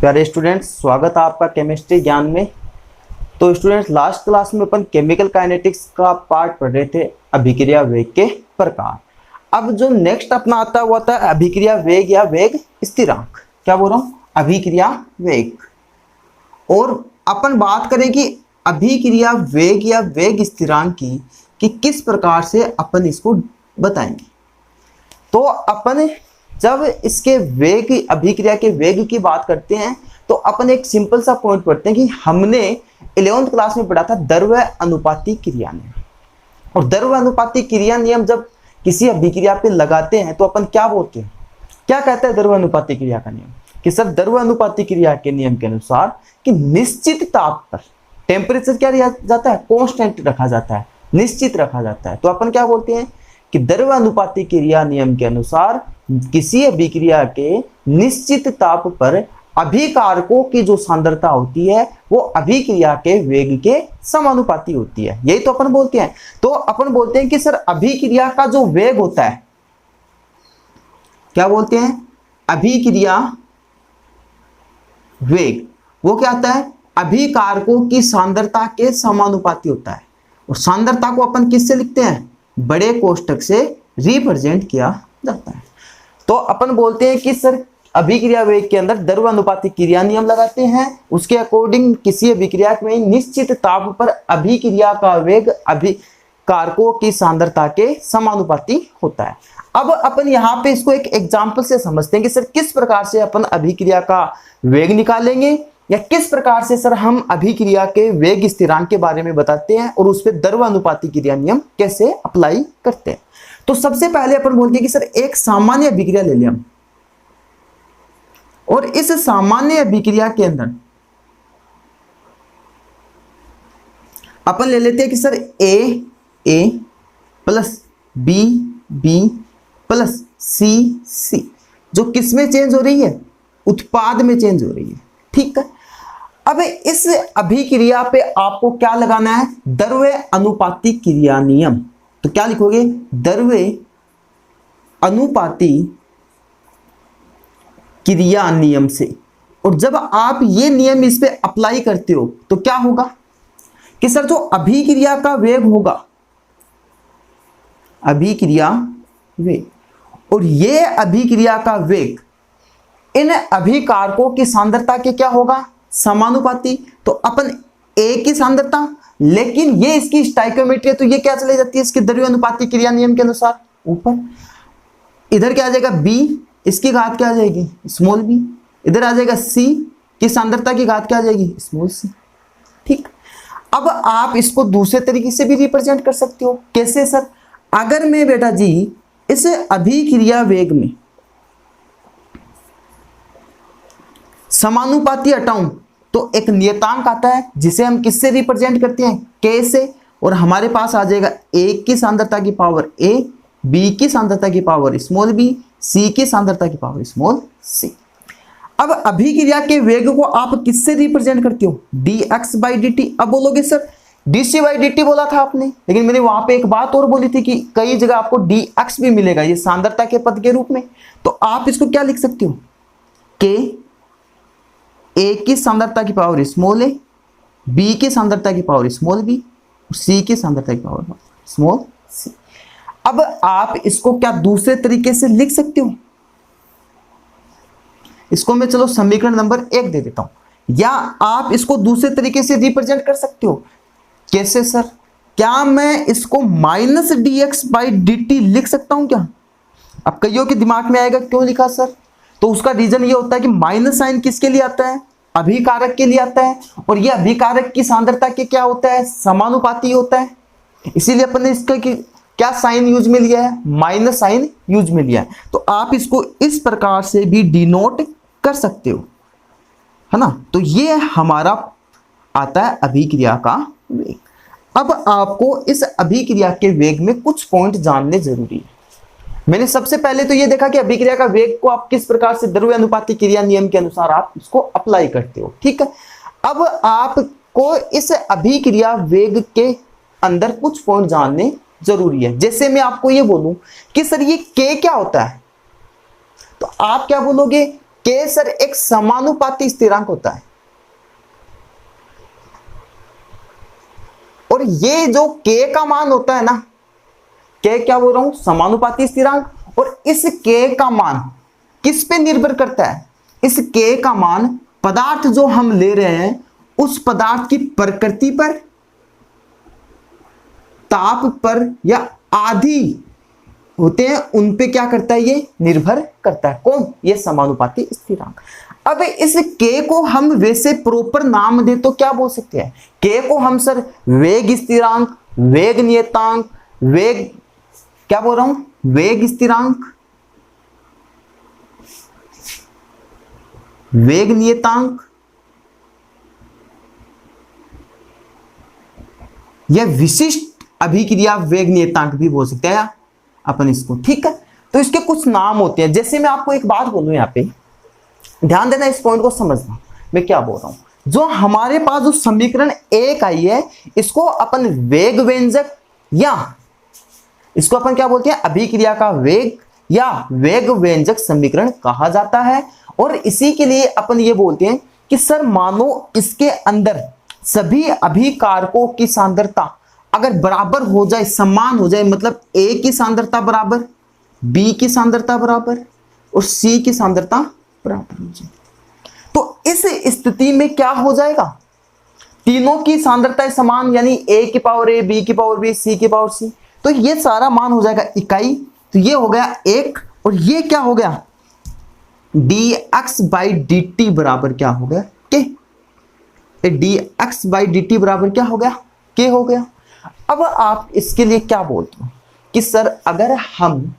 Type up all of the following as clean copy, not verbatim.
प्यारे स्टूडेंट्स, स्वागत है आपका केमिस्ट्री ज्ञान में। तो स्टूडेंट्स, लास्ट क्लास में अपन केमिकल काइनेटिक्स का पार्ट पढ़ रहे थे, अभिक्रिया वेग के प्रकार। अब जो नेक्स्ट अपना आता हुआ था अभिक्रिया वेग या वेग स्थिरांक। क्या बोल रहा हूँ? अभिक्रिया वेग। और अपन बात करें कि अभिक्रिया वेग या वेग स्थिरांक की कि किस प्रकार से अपन इसको बताएंगे। तो अपन जब इसके वेग, अभिक्रिया के वेग की बात करते हैं तो अपन एक सिंपल सा पॉइंट पढ़ते हैं कि हमने 11th क्लास में पढ़ा था द्रव्य अनुपाती क्रिया नियम। और द्रव्य अनुपाती क्रिया नियम जब किसी अभिक्रिया पे लगाते हैं तो अपन क्या बोलते हैं, क्या कहता है द्रव्य अनुपाती क्रिया का नियम? कि सर द्रव्य अनुपाती क्रिया के नियम के अनुसार कि निश्चित ताप पर टेम्परेचर क्या रखा जाता है? कांस्टेंट रखा जाता है, निश्चित रखा जाता है। तो अपन क्या बोलते हैं कि द्रव्य अनुपाती क्रिया नियम के अनुसार किसी अभिक्रिया के निश्चित ताप पर अभिकारकों की जो सांद्रता होती है वो अभिक्रिया के वेग के समानुपाती होती है। यही तो अपन बोलते हैं। तो अपन बोलते हैं कि सर अभिक्रिया का जो वेग होता है, क्या बोलते हैं? अभिक्रिया वेग वो क्या होता है? अभिकारकों की सांद्रता के समानुपाती होता है। और सांद्रता को अपन किससे लिखते हैं? बड़े कोष्ठक से रिप्रेजेंट किया जाता है। तो अपन बोलते हैं कि सर अभिक्रिया वेग के अंदर द्रव्य अनुपाती क्रिया नियम लगाते हैं। उसके अकॉर्डिंग किसी अभिक्रिया में निश्चित ताप पर अभिक्रिया का वेग अभिकारकों की सांद्रता के समानुपाती होता है। अब अपन यहाँ पे इसको एक एग्जाम्पल से समझते हैं कि सर किस प्रकार से अपन अभिक्रिया का वेग निकालेंगे या किस प्रकार से सर हम अभिक्रिया के वेग स्थिरांक के बारे में बताते हैं और उस पर द्रव्य अनुपाती क्रिया नियम कैसे अप्लाई करते हैं। तो सबसे पहले अपन बोलते हैं कि सर एक सामान्य अभिक्रिया ले लें हम, और इस सामान्य अभिक्रिया के अंदर अपन ले लेते हैं कि सर ए प्लस बी प्लस सी जो किस में चेंज हो रही है? उत्पाद में चेंज हो रही है। ठीक है। अब इस अभिक्रिया पे आपको क्या लगाना है? द्रव्य अनुपाती क्रिया नियम। तो क्या लिखोगे? द्रव्य अनुपाती क्रिया नियम से। और जब आप ये नियम इस पे अप्लाई करते हो तो क्या होगा कि सर जो अभिक्रिया का वेग होगा, अभिक्रिया वेग, और ये अभिक्रिया का वेग इन अभिकारकों की सांद्रता के क्या होगा? समानुपाती। तो अपन ए की सांद्रता, लेकिन ये इसकी स्टाइकियोमेट्री है तो ये क्या चले जाती है इसके द्रव्य अनुपाती क्रिया नियम के अनुसार ऊपर। इधर क्या आ जाएगा? बी, इसकी घात क्या आ जाएगी? Small B. इधर आ जाएगा सी की सांद्रता की घात क्या आ जाएगी? Small C. ठीक। अब आप इसको दूसरे तरीके से भी रिप्रेजेंट कर सकते हो। कैसे सर? अगर मैं बेटा जी इस अभिक्रिया वेग में समानुपाती हटाऊं तो एक नियतांक आता है जिसे हम किससे रिप्रेजेंट करते हैं? के से। और हमारे पास आ जाएगा ए की सांद्रता की पावर ए, बी की सांद्रता की पावर स्मॉल बी, सी की सांद्रता की पावर स्मॉल सी। अब अभिक्रिया के वेग को आप किससे रिप्रेजेंट करते हो? dx by dt। अब बोलोगे सर dc by dt बोला था आपने, लेकिन मैंने वहां पे एक बात और बोली थी कि कई जगह आपको dx भी मिलेगा ये सांद्रता के पद के रूप में। तो आप इसको क्या लिख सकते हो? के ए की सांद्रता की पावर स्मॉल ए, बी की सांद्रता की पावर स्मॉल बी, सी की सांद्रता की पावर स्मॉल सी। अब आप इसको क्या दूसरे तरीके से लिख सकते हो? इसको मैं चलो समीकरण नंबर 1 दे देता हूं, या आप इसको दूसरे तरीके से रिप्रेजेंट कर सकते हो। कैसे सर? क्या मैं इसको माइनस dx by dt लिख सकता हूं क्या? अब कईयों के दिमाग में आएगा क्यों लिखा सर? तो उसका रीजन ये होता है कि माइनस साइन किसके लिए आता है? अभिकारक के लिए आता है, और ये अभिकारक की सांद्रता के क्या होता है? समानुपाती होता है। इसीलिए अपन ने इसका क्या साइन यूज में लिया है? माइनस साइन यूज में लिया है। तो आप इसको इस प्रकार से भी डिनोट कर सकते हो, है ना। तो ये हमारा आता है अभिक्रिया का वेग। अब आपको इस अभिक्रिया के वेग में कुछ पॉइंट जानने जरूरी है। मैंने सबसे पहले तो ये देखा कि अभिक्रिया का वेग को आप किस प्रकार से द्रव्य अनुपाती क्रिया नियम के अनुसार आप इसको अप्लाई करते हो। ठीक है। अब आपको इस अभिक्रिया वेग के अंदर कुछ पॉइंट जानने जरूरी है। जैसे मैं आपको ये बोलूं कि सर ये के क्या होता है, तो आप क्या बोलोगे? के सर एक समानुपाती स्थिरांक होता है, और ये जो के का मान होता है ना, के क्या बोल रहा हूं, समानुपाती स्थिरांक, और इस के का मान किस पे निर्भर करता है, इस के का मान पदार्थ जो हम ले रहे हैं उस पदार्थ की प्रकृति पर, ताप पर, या आदि होते हैं उन पे क्या करता है, ये निर्भर करता है। कौन, ये समानुपाती स्थिरांक। अब इस के को हम वैसे प्रॉपर नाम दे तो क्या बोल सकते हैं, के को हम सर वेग स्थिरांक, वेग नियतांक, वेग, क्या बोल रहा हूं, वेग स्थिरांक, वेग नियतांक, या विशिष्ट अभिक्रिया वेग नियतांक भी बोल सकते हैं अपन इसको, ठीक है। तो इसके कुछ नाम होते हैं। जैसे मैं आपको एक बात बोलूं, यहां पे ध्यान देना, इस पॉइंट को समझना मैं क्या बोल रहा हूं। जो हमारे पास जो समीकरण एक आई है, इसको अपन वेग व्यंजक, या इसको अपन क्या बोलते हैं, अभिक्रिया का वेग या वेग व्यंजक समीकरण कहा जाता है। और इसी के लिए अपन ये बोलते हैं कि सर मानो इसके अंदर सभी अभिकारकों की सांद्रता अगर बराबर हो जाए, समान हो जाए, मतलब ए की सांद्रता बराबर, बी की सांद्रता बराबर और सी की सांद्रता बराबर हो जाए, तो इस स्थिति में क्या हो जाएगा, तीनों की सांद्रता समान, यानी ए की पावर ए, बी की पावर बी, सी की पावर सी, तो ये सारा मान हो जाएगा इकाई। तो ये हो गया एक, और ये क्या हो गया, dx/dt बराबर क्या हो गया, के, dx/dt बराबर क्या हो गया, के हो गया। अब आप इसके लिए क्या बोलते हो कि सर अगर हम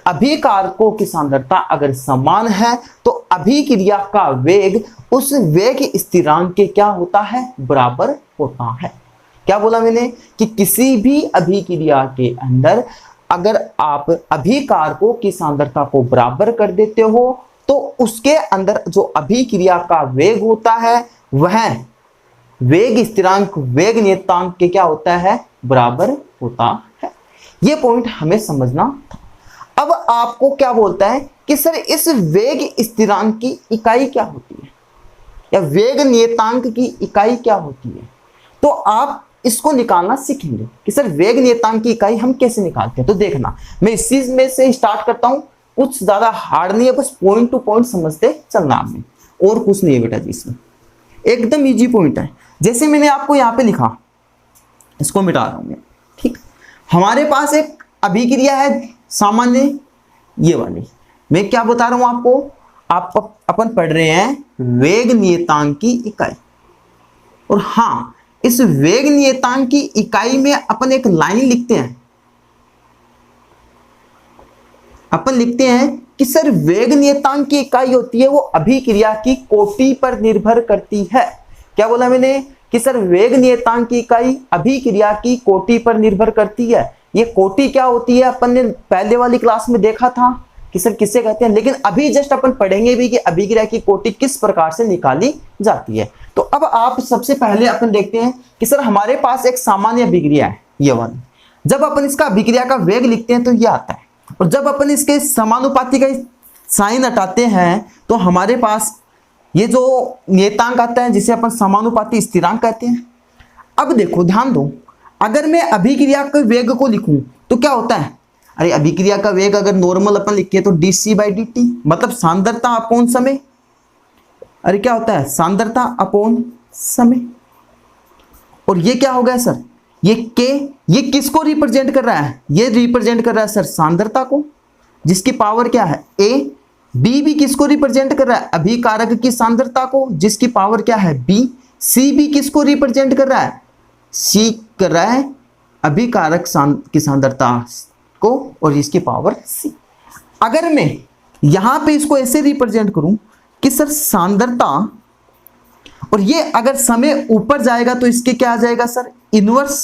अभिकारकों की सांद्रता अगर समान है तो अभिक्रिया का वेग उस वेग स्थिरांक के क्या होता है, बराबर होता है। क्या बोला मैंने कि किसी भी अभिक्रिया के अंदर अगर आप अभिकारकों की सांद्रता को बराबर कर देते हो तो उसके अंदर जो अभिक्रिया का वेग होता है वह वेग स्थिरांक वेग नियतांक के क्या होता है, बराबर होता है। यह पॉइंट हमें समझना था। अब आपको क्या बोलता है कि सर इस वेग स्थिरांक की इकाई क्या होती है, या वेग नियतांक की इकाई क्या होती है, तो आप इसको निकालना सीखेंगे कि सर वेग नियतांक की इकाई हम कैसे निकालते हैं। तो देखना, मैं इस चीज में से स्टार्ट करता हूं, कुछ ज्यादा हार्ड नहीं है, बस पॉइंट टू पॉइंट समझते चलना आपने, और कुछ नहीं है बेटा जी, इसमें एकदम इजी पॉइंट है। जैसे मैंने आपको यहां पे लिखा, इसको मिटा रहा हूं मैं, ठीक। हमारे पास एक अभिक्रिया है सामान्य, ये वाली, मैं क्या बता रहा हूं आपको, आप अपन पढ़ रहे हैं वेग नियतांक की इकाई। और हां, इस वेग नियतांक की इकाई में अपन एक लाइन लिखते हैं, अपन लिखते हैं कि सर वेग नियतांक की इकाई होती है वो अभिक्रिया की कोटि पर निर्भर करती है। क्या बोला मैंने कि सर वेग नियतांक की इकाई अभिक्रिया की कोटि पर निर्भर करती है। ये कोटि क्या होती है अपन ने पहले वाली क्लास में देखा था कि सर किससे कहते हैं, लेकिन अभी जस्ट अपन पढ़ेंगे भी कि अभिक्रिया की कोटि किस प्रकार से निकाली जाती है। तो अब आप सबसे पहले अपन देखते हैं कि सर हमारे पास एक सामान्य अभिक्रिया है, ये वाली। जब अपन इसका अभिक्रिया का वेग लिखते हैं तो ये आता है, और जब अपन इसके समानुपाती का साइन हटाते हैं तो हमारे पास ये जो नियतांक आता है जिसे अपन समानुपाती स्थिरांक कहते हैं। अब देखो ध्यान दो, अगर मैं अभिक्रिया के वेग को लिखूं तो क्या होता है, अरे अभिक्रिया का वेग अगर नॉर्मल अपन लिखे तो dc/dt, मतलब सांद्रता अपॉन समय। अरे क्या होता है, सांद्रता अपॉन समय। और ये क्या हो गया सर, ये के, ये किसको रिप्रेजेंट कर रहा है, ये रिप्रेजेंट कर रहा है सर सांद्रता को, जिसकी पावर क्या है a। बी भी किसको रिप्रेजेंट कर रहा है, अभिकारक की सांद्रता को, जिसकी पावर क्या है b। सी भी किसको रिप्रेजेंट कर रहा है, सी कर रहा है अभिकारक की सांद्रता को, और इसकी पावर सी। अगर मैं यहां पे इसको ऐसे रिप्रेजेंट करूं कि सर सांद्रता, और ये अगर समय ऊपर जाएगा तो इसके क्या आ जाएगा सर, इनवर्स,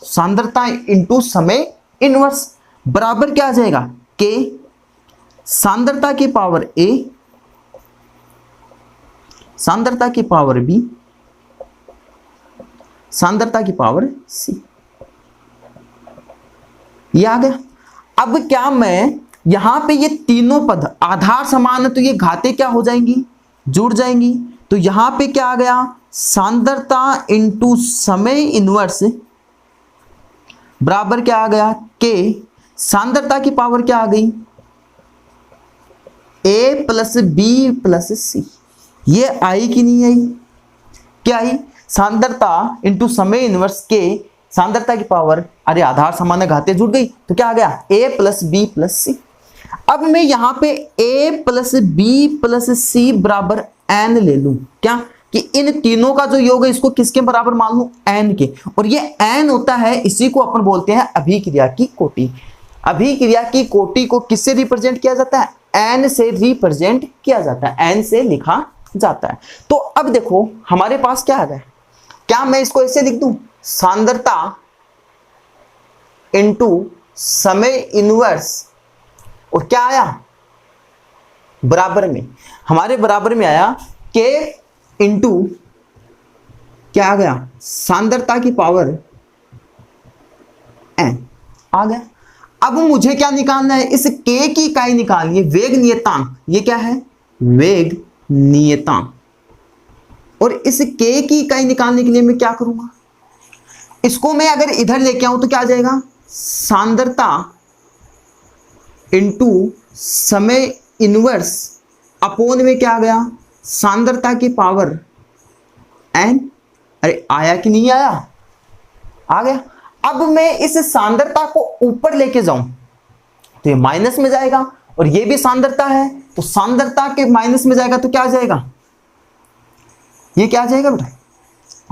सांद्रता इंटू समय इनवर्स, बराबर क्या आ जाएगा, के सांद्रता की पावर ए, सांद्रता की पावर बी, सांद्रता की पावर सी। ये आ गया। अब क्या मैं यहां पे ये तीनों पद आधार समान है तो ये घाते क्या हो जाएंगी, जुड़ जाएंगी। तो यहां पे क्या आ गया, सांद्रता इंटू समय इनवर्स बराबर क्या आ गया, के सांद्रता की पावर क्या आ गई, ए प्लस बी प्लस सी। ये आई कि नहीं आई, क्या आई, सांद्रता इंटू समय इनवर्स के सांद्रता की पावर, अरे आधार समान है घाते जुड़ गई तो क्या आ गया, ए प्लस बी प्लस सी। अब मैं यहां पे ए प्लस बी प्लस सी बराबर एन ले लूं, क्या कि इन तीनों का जो योग है इसको किसके बराबर मान लूं, एन के। और ये एन होता है, इसी को अपन बोलते हैं अभिक्रिया की कोटि। अभिक्रिया की कोटि को किससे रिप्रेजेंट किया जाता है, एन से रिप्रेजेंट किया जाता है, एन से लिखा जाता है। तो अब देखो हमारे पास क्या आ गया, क्या मैं इसको ऐसे लिख दूं, सांद्रता इंटू समय इनवर्स और क्या आया बराबर में, हमारे बराबर में आया के इंटू क्या आ गया, सांद्रता की पावर एन आ गया। अब मुझे क्या निकालना है, इस के की इकाई निकालनी है, वेग नियतांक। ये क्या है, वेग नियतांक। और इस के की इकाई निकालने के लिए मैं क्या करूंगा, इसको मैं अगर इधर लेके आऊं तो क्या आ जाएगा, सांद्रता इंटू समय इनवर्स अपोन में क्या आ गया, सांद्रता की पावर एन। अरे आया कि नहीं आया, आ गया। अब मैं इस सांद्रता को ऊपर लेके जाऊं तो ये माइनस में जाएगा, और ये भी सांद्रता है तो सांद्रता के माइनस में जाएगा तो क्या आ जाएगा, ये क्या आ जाएगा बेटा,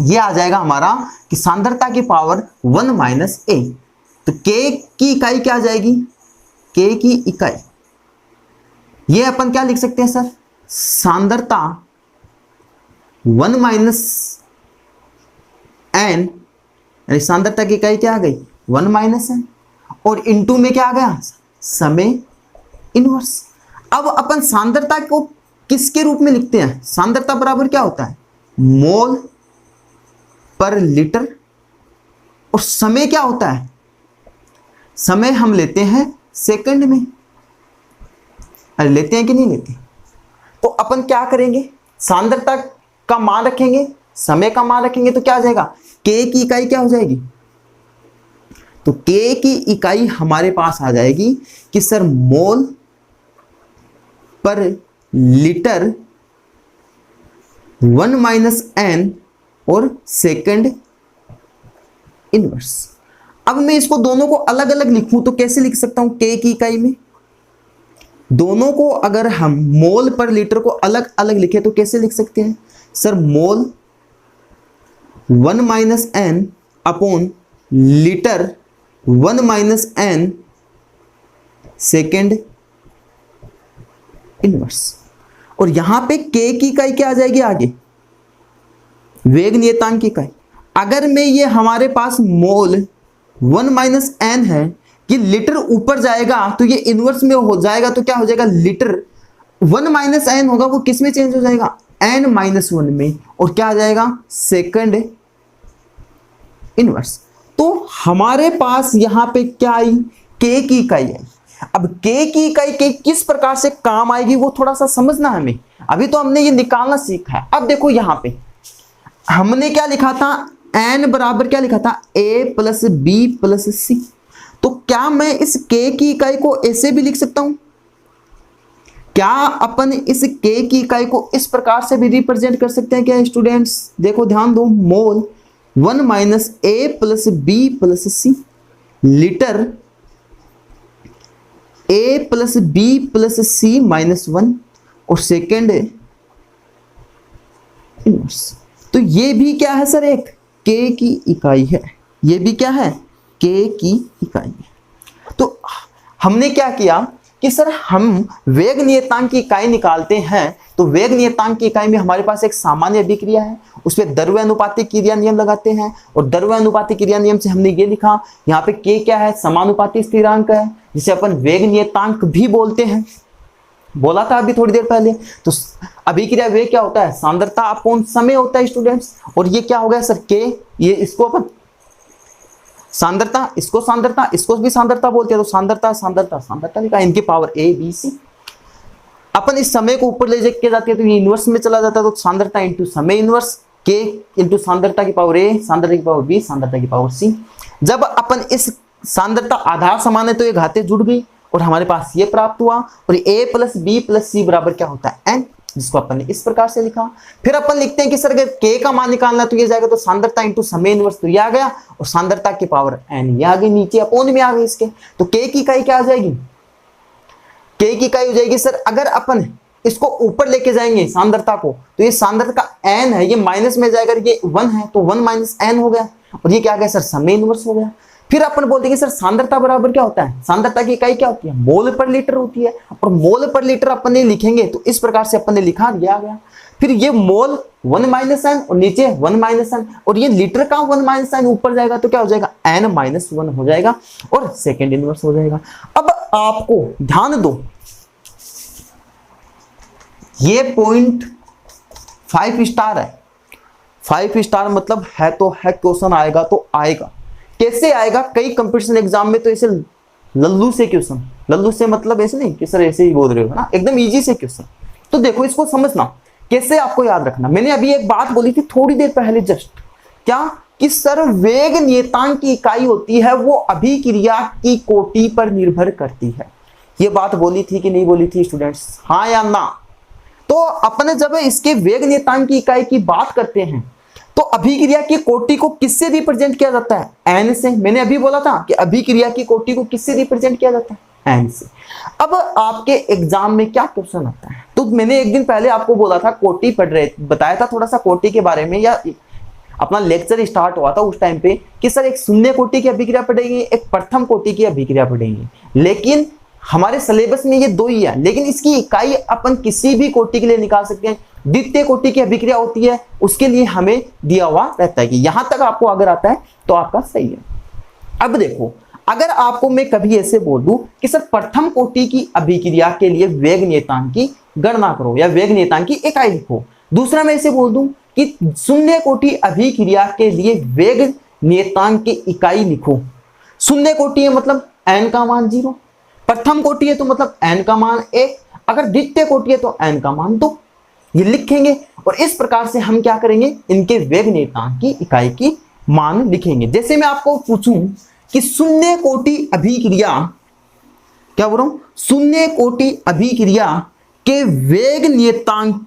ये आ जाएगा हमारा कि सांद्रता की पावर 1 माइनस ए। तो के की इकाई क्या आ जाएगी, के की इकाई, ये अपन क्या लिख सकते हैं सर, सांद्रता 1 माइनस एन, सांद्रता की इकाई क्या आ गई 1 माइनस एन, और इनटू में क्या आ गया, समय इनवर्स। अब अपन सांद्रता को किसके रूप में लिखते हैं, सांद्रता बराबर क्या होता है, मोल पर लीटर, और समय क्या होता है, समय हम लेते हैं सेकंड में। अरे लेते हैं कि नहीं लेते, तो अपन क्या करेंगे, सांद्रता का मान रखेंगे, समय का मान रखेंगे, तो क्या आ जाएगा, के की इकाई क्या हो जाएगी, तो के की इकाई हमारे पास आ जाएगी कि सर मोल पर लीटर 1 माइनस एन और सेकंड इनवर्स। अब मैं इसको दोनों को अलग अलग लिखूं तो कैसे लिख सकता हूं, के की इकाई में दोनों को अगर हम मोल पर लीटर को अलग अलग लिखे तो कैसे लिख सकते हैं sir, mole 1 minus N upon litre 1 minus N second inverse. और यहां पे के की इकाई क्या आ जाएगी आगे, वेग नियतांक की इकाई। अगर मैं ये हमारे पास मोल 1 माइनस एन है कि लीटर ऊपर जाएगा तो ये इनवर्स में हो जाएगा तो क्या हो जाएगा, लीटर 1 माइनस एन होगा वो किस में चेंज हो जाएगा, एन माइनस 1 में, और क्या आ जाएगा सेकंड इनवर्स। तो हमारे पास यहां पे क्या आई, के की इकाई आई। अब के की इकाई के किस प्रकार से काम आएगी वो थोड़ा सा समझना हमें, अभी तो हमने ये निकालना सीखा है। अब देखो यहां पे हमने क्या लिखा था, एन बराबर क्या लिखा था, ए प्लस बी प्लस सी। तो क्या मैं इस के की इकाई को ऐसे भी लिख सकता हूं, क्या अपन इस के की इकाई को इस प्रकार से भी रिप्रेजेंट कर सकते हैं क्या स्टूडेंट्स, देखो ध्यान दो, मोल 1 माइनस ए प्लस बी प्लस सी लीटर ए प्लस बी प्लस सी माइनस 1 और सेकेंड इनवर्स। तो ये भी क्या है सर, एक के की इकाई है, ये भी क्या है, के की इकाई है। तो हमने क्या किया कि सर हम वेग नियतांक की इकाई निकालते हैं, तो वेग नियतांक की इकाई में हमारे पास एक सामान्य अभिक्रिया है, उसमें द्रव्यानुपातिक क्रिया नियम लगाते हैं, और द्रव्यानुपातिक क्रिया नियम से हमने ये लिखा, यहाँ पे के क्या है, समानुपाती स्थिरांक है, जिसे अपन वेग नियतांक भी बोलते हैं, बोला था अभी थोड़ी देर पहले। तो अभिक्रिया वेग क्या होता है, सांद्रता अपॉन समय होता है स्टूडेंट्स, और ये क्या हो गया सर, के, ये इसको अपन सांद्रता, इसको भी सांद्रता बोलते हैं, तो सांद्रता लिखा, इनकी पावर ए बी सी। अपन इस समय को ऊपर ले जाके जाते हैं तो ये इनवर्स में चला जाता है, तो सांद्रता इंटू समय इनवर्स, के इंटू सांद्रता की पावर ए, सांद्रता की पावर बी, सांद्रता की पावर सी। जब अपन इस सांद्रता आधार समान है तो ये घातें जुड़ गई और हमारे पास ये प्राप्त हुआ, और ए प्लस बी प्लस सी बराबर क्या होता है एन, जिसको अपन ने इस प्रकार से लिखा। फिर अपन लिखते हैं कि सर अगर के का मान निकालना तो ये जाएगा, तो सांद्रता इंटू समय इनवर्स, तो ये आ गया, और सांद्रता की पावर एन ये आ गई, नीचे अपोन में आ गई इसके, तो के की इकाई क्या आ जाएगी, के की इकाई हो जाएगी सर, अगर अपन इसको ऊपर लेके जाएंगे सांद्रता को, तो ये सांद्रता का एन है, ये माइनस में जाएगा, ये 1 है तो 1 माइनस एन हो गया, और ये क्या आ गया सर समय इनवर्स हो गया। फिर अपन बोलते हैं कि सर सांद्रता बराबर क्या होता है, सांद्रता की इकाई क्या होती है, मोल पर लीटर होती है, और मोल पर लीटर अपन ने लिखेंगे तो इस प्रकार से अपन ने लिखा दिया गया। फिर ये मोल 1 माइनस एन और नीचे 1 माइनस एन, और ये लीटर का 1 माइनस एन ऊपर जाएगा तो क्या हो जाएगा एन माइनस 1 हो जाएगा, और सेकेंड इनवर्स हो जाएगा। अब आपको ध्यान दो, ये पॉइंट 5 स्टार है, 5 स्टार मतलब है तो है, क्वेश्चन आएगा तो आएगा। कैसे आएगा, कई कंपटीशन एग्जाम में तो ऐसे लल्लू से क्वेश्चन, लल्लू से मतलब ऐसे नहीं कि सर ऐसे ही बोल रहे हो ना, एकदम इजी से क्वेश्चन। तो देखो इसको समझना, कैसे आपको याद रखना। मैंने अभी एक बात बोली थी थोड़ी देर पहले जस्ट, क्या कि सर वेग नियतांक की इकाई होती है वो अभिक्रिया की कोटि पर निर्भर करती है। ये बात बोली थी कि नहीं बोली थी स्टूडेंट्स, हाँ या ना? तो अपने जब इसके वेग नियतांक की इकाई की बात करते हैं तो अभिक्रिया की कोटि को किससे रिप्रेजेंट किया जाता है, एन से। मैंने अभी बोला था कि अभिक्रिया की कोटि को किससे रिप्रेजेंट किया जाता है, एन से। अब आपके एग्जाम में क्या क्वेश्चन आता है, तो मैंने एक दिन पहले आपको बोला था, कोटि पढ़ रहे बताया था थोड़ा सा कोटि के बारे में, या अपना लेक्चर स्टार्ट हुआ था उस टाइम पे कि सर एक शून्य कोटि की अभिक्रिया पढ़ेंगे, एक प्रथम कोटि की अभिक्रिया पढ़ेंगे, लेकिन हमारे सिलेबस में ये दो ही है, लेकिन इसकी इकाई अपन किसी भी कोटि के लिए निकाल सकते हैं। द्वितीय कोटि की अभिक्रिया होती है उसके लिए हमें दिया हुआ रहता है कि यहां तक आपको अगर आता है तो आपका सही है। अब देखो, अगर आपको मैं कभी ऐसे बोल दूं कि सर प्रथम कोटि की अभिक्रिया के लिए वेग नियतांक की गणना करो या वेग नियतांक की इकाई लिखो, दूसरा मैं ऐसे बोल दूं कि शून्य कोटि अभिक्रिया के लिए वेग नियतांक की इकाई लिखो। शून्य कोटि है मतलब एन का मान 0, प्रथम कोटि है तो मतलब एन का मान 1, अगर द्वितीय कोटि है तो एन का मान 2, ये लिखेंगे। और इस प्रकार से हम क्या करेंगे, इनके वेग नियतांक की इकाई की मान लिखेंगे। जैसे मैं आपको पूछूं कि शून्य कोटि अभिक्रिया, क्या बोल रहा हूं, शून्य कोटि अभिक्रिया के वेग नियतांक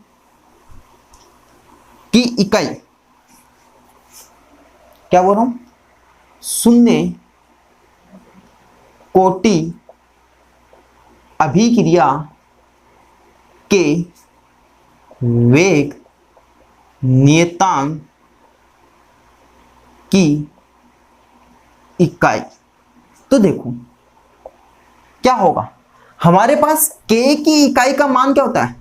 की इकाई, क्या बोल रहा हूं, शून्य कोटि अभिक्रिया के वेग नियतांक की इकाई। तो देखो क्या होगा, हमारे पास के की इकाई का मान क्या होता है,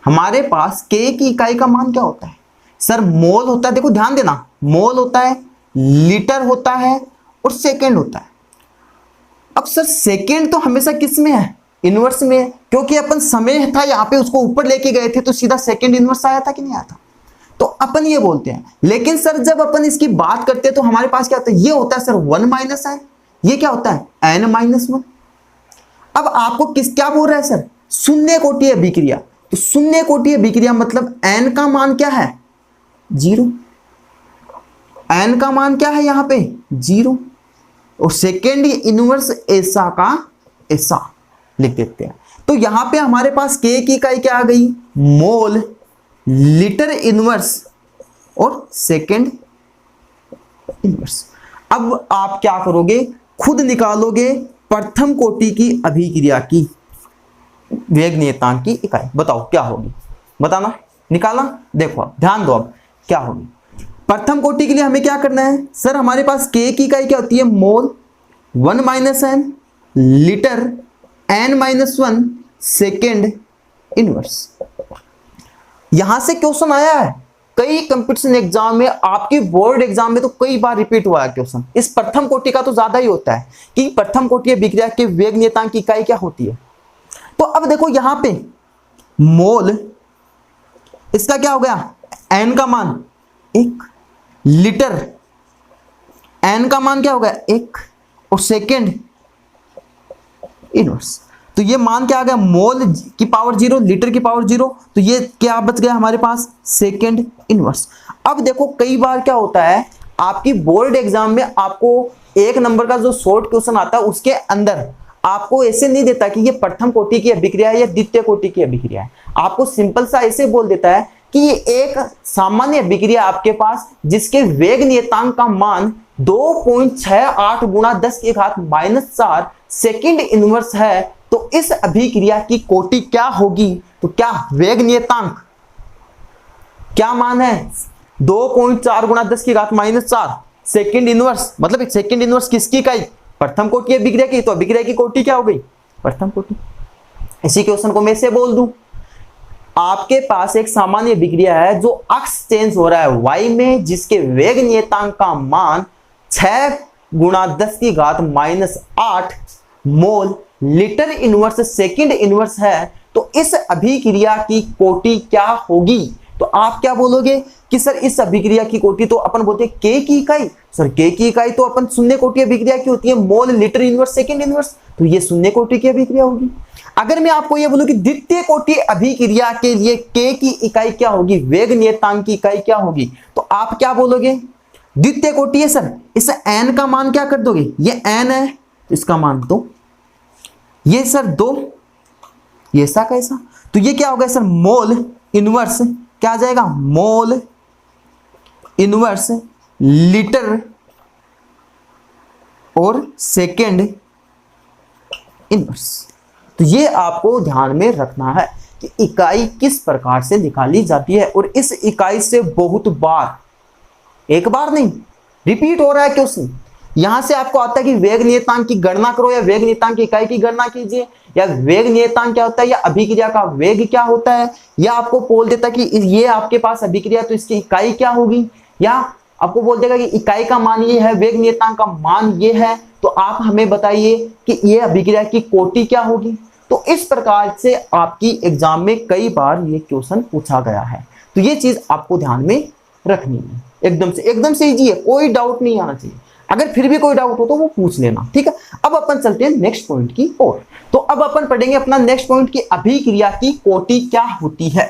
हमारे पास के की इकाई का मान क्या होता है सर, मोल होता है। देखो ध्यान देना, मोल होता है, लीटर होता है और सेकेंड होता है। अब सर सेकेंड तो हमेशा किस में है, इनवर्स में है, क्योंकि अपन समय था यहाँ पे उसको ऊपर लेके गए थे तो सीधा सेकेंड इनवर्स आया था कि नहीं आया था, तो अपन ये बोलते हैं। लेकिन सर जब अपन इसकी बात करते हैं तो हमारे पास क्या होता है, ये होता है सर 1 माइनस एन, ये क्या होता है एन माइनस 1। अब आपको क्या बोल रहा है सर, शून्य कोटि अभिक्रिया, तो शून्य कोटि अभिक्रिया मतलब एन का मान क्या है 0, एन का मान क्या है यहाँ पे 0, और सेकेंड इनवर्स ऐसा का ऐसा लिख देते हैं। तो यहां पे हमारे पास के की इकाई क्या आ गई, मोल, लीटर इनवर्स और सेकेंड इनवर्स। अब आप क्या करोगे, खुद निकालोगे प्रथम कोटि की अभिक्रिया की वेग नियतांक की इकाई, बताओ क्या होगी, बताना, निकाला। देखो अब ध्यान दो, अब क्या होगी, प्रथम कोटि के लिए हमें क्या करना है सर, हमारे पास के की इकाई क्या होती है, mole, 1 minus N, litre, N minus 1, second inverse. यहां से क्वेश्चन आया है कई कंपटीशन एग्जाम में, आपकी बोर्ड एग्जाम में तो कई बार रिपीट हुआ है क्वेश्चन। इस प्रथम कोटि का तो ज्यादा ही होता है कि प्रथम कोटि अभिक्रिया के वेग नियतांक की इकाई क्या होती है। तो अब देखो यहां पे मोल, इसका क्या हो गया, एन का मान 1, लीटर, एन का मान क्या होगा 1 और सेकेंड इनवर्स, तो ये मान क्या आ गया मोल की पावर 0 लीटर की पावर 0, तो ये क्या बच गया हमारे पास सेकेंड इनवर्स। अब देखो कई बार क्या होता है आपकी बोर्ड एग्जाम में आपको 1 नंबर का जो शॉर्ट क्वेश्चन आता है उसके अंदर आपको ऐसे नहीं देता कि ये प्रथम कोटि की अभिक्रिया है या द्वितीय कोटि की अभिक्रिया है, आपको सिंपल सा ऐसे बोल देता है कि ये एक सामान्य अभिक्रिया आपके पास जिसके वेग नियतांक का मान 2.68 गुणा 10 की घात -4 सेकंड इनवर्स है, तो इस अभिक्रिया की कोटि क्या होगी, तो क्या वेग नियतांक क्या मान है 2.4 गुणा 10 की घात -4 सेकंड इनवर्स, मतलब सेकंड इनवर्स किसकी इकाई प्रथम कोटि अभिक्रिया की, तो अभिक्रिया की कोटि क्या हो गई प्रथम कोटि। इसी क्वेश्चन को मैं से बोल दूं, आपके पास एक सामान्य अभिक्रिया है जो अक्ष चेंज हो रहा है y में, जिसके वेग नियतांक का मान 6 गुणा 10 की घात -8 mole litre inverse second inverse है, तो इस अभिक्रिया की कोटि क्या होगी, तो आप क्या बोलोगे कि सर इस अभिक्रिया की कोटि तो अपन बोलते हैं के की इकाई, सर के की इकाई तो अपन शून्य कोटि अभिक्रिया की होती है mole litre inverse second inverse, तो ये शून्य कोटि की अभिक्रिया होगी। अगर मैं आपको ये बोलूं कि द्वितीय कोटि अभिक्रिया के लिए के की इकाई क्या होगी, वेग नियतांक की इकाई क्या होगी, तो आप क्या बोलोगे द्वितीय कोटि है सर, इस n का मान क्या कर दोगे, ये n है तो इसका मान 2, ये सर 2, ये ऐसा कैसा, तो ये क्या होगा सर मोल इनवर्स क्या आ जाएगा मोल इनवर्स लीटर और सेकेंड इनवर्स। तो ये आपको ध्यान में रखना है कि इकाई किस प्रकार से निकाली जाती है, और इस इकाई से बहुत बार, एक बार नहीं रिपीट हो रहा है क्वेश्चन, यहां से आपको आता है कि वेग नियतांक की गणना करो या वेग नियतांक की इकाई की गणना कीजिए, या वेग नियतांक क्या होता है या अभिक्रिया का वेग क्या होता है, या आपको बोल देता कि ये आपके पास अभिक्रिया तो इसकी इकाई क्या होगी, या आपको बोल देगा कि इकाई का मान ये है वेग नियतांक का मान ये है, तो आप हमें बताइए कि ये अभिक्रिया की कोटि क्या होगी। तो इस प्रकार से आपकी एग्जाम में कई बार ये क्वेश्चन पूछा गया है, तो ये चीज आपको ध्यान में रखनी है। एकदम से इजी है, कोई डाउट नहीं आना चाहिए, अगर फिर भी कोई डाउट हो तो वो पूछ लेना, ठीक है। अब अपन चलते हैं नेक्स्ट पॉइंट की ओर। तो अब अपन पढ़ेंगे अपना नेक्स्ट पॉइंट की अभिक्रिया की कोटि क्या होती है।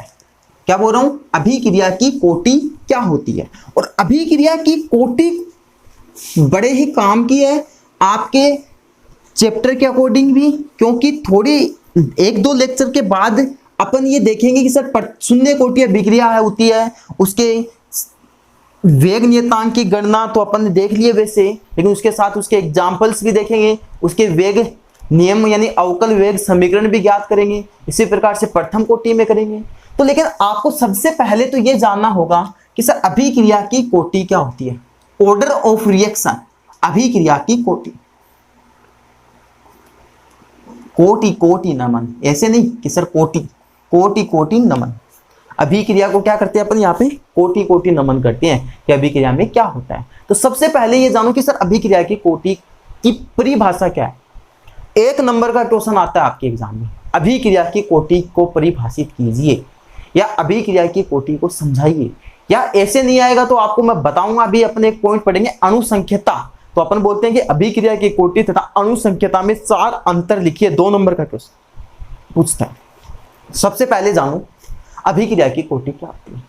क्या बोल रहा हूं, अभिक्रिया की कोटि क्या होती है। और अभिक्रिया की कोटि बड़े ही काम की है आपके चैप्टर के अकॉर्डिंग भी, क्योंकि थोड़ी 1-2 लेक्चर के बाद अपन ये देखेंगे कि सर शून्य कोटि अभिक्रिया होती है, उसके वेग नियतांक की गणना तो अपन ने देख लिए वैसे, लेकिन उसके साथ उसके एग्जाम्पल्स भी देखेंगे, उसके वेग नियम यानी अवकल वेग समीकरण भी ज्ञात करेंगे, इसी प्रकार से प्रथम कोटि में करेंगे। तो लेकिन आपको सबसे पहले तो ये जानना होगा कि सर अभिक्रिया की कोटि क्या होती है, ऑर्डर ऑफ रिएक्शन, अभिक्रिया की कोटि, कोटि कोटि नमन, ऐसे नहीं कि सर कोटि कोटि कोटि नमन। अभिक्रिया को क्या करते हैं अपन यहाँ पे कोटि कोटि नमन करते हैं कि अभिक्रिया में क्या होता है। तो सबसे पहले ये जानो कि सर अभिक्रिया की कोटि की परिभाषा क्या है। 1 नंबर का क्वेश्चन आता है आपके एग्जाम में, अभिक्रिया की कोटि को परिभाषित कीजिए या अभिक्रिया की कोटि को समझाइए, या ऐसे नहीं आएगा तो आपको मैं बताऊंगा। अभी अपने एक पॉइंट पढ़ेंगे अनुसंख्यता, तो अपन बोलते हैं कि अभिक्रिया की कोटि तथा अनुसंख्यता में 4 अंतर लिखिए। 2 नंबर का क्वेश्चन पूछता है। सबसे पहले जानो अभिक्रिया की कोटि क्या होती है।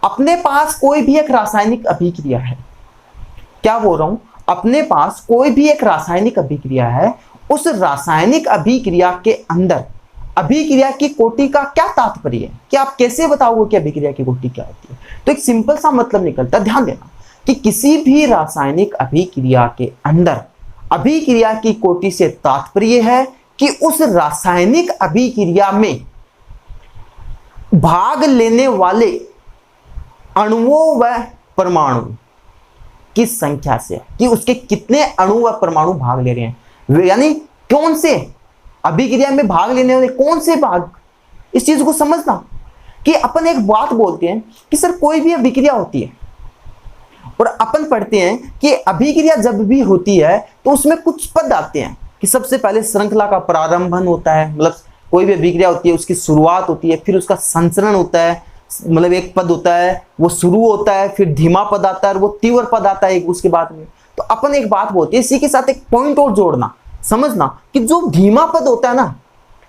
अपने पास कोई भी एक रासायनिक अभिक्रिया है, क्या बोल रहा हूं, अपने पास कोई भी एक रासायनिक अभिक्रिया है, उस रासायनिक अभिक्रिया के अंदर अभिक्रिया की कोटि का क्या तात्पर्य है, कि आप कैसे बताओगे कि अभिक्रिया की कोटि क्या होती है। तो एक सिंपल सा मतलब निकलता है, ध्यान देना कि किसी भी रासायनिक अभिक्रिया के अंदर अभिक्रिया की कोटि से तात्पर्य है कि उस रासायनिक अभिक्रिया में भाग लेने वाले अणुओं व परमाणु की संख्या से, कि उसके कितने अणु व परमाणु भाग ले रहे हैं, यानी कौन से अभिक्रिया में भाग लेने वाले कौन से भाग। इस चीज को समझना कि अपन एक बात बोलते हैं कि सर कोई भी अभिक्रिया होती है और अपन पढ़ते हैं कि अभिक्रिया जब भी होती है तो उसमें कुछ पद आते हैं, कि सबसे पहले श्रृंखला का प्रारंभन होता है, मतलब कोई भी अभिक्रिया होती है उसकी शुरुआत होती है, फिर उसका संचरण होता है, मतलब एक पद होता है वो शुरू होता है, फिर धीमा पद आता है और वो तीव्र पद आता है एक उसके बाद में। तो अपन एक बात बोलते हैं, इसी के साथ एक पॉइंट और जोड़ना, समझना कि जो धीमा पद होता है ना,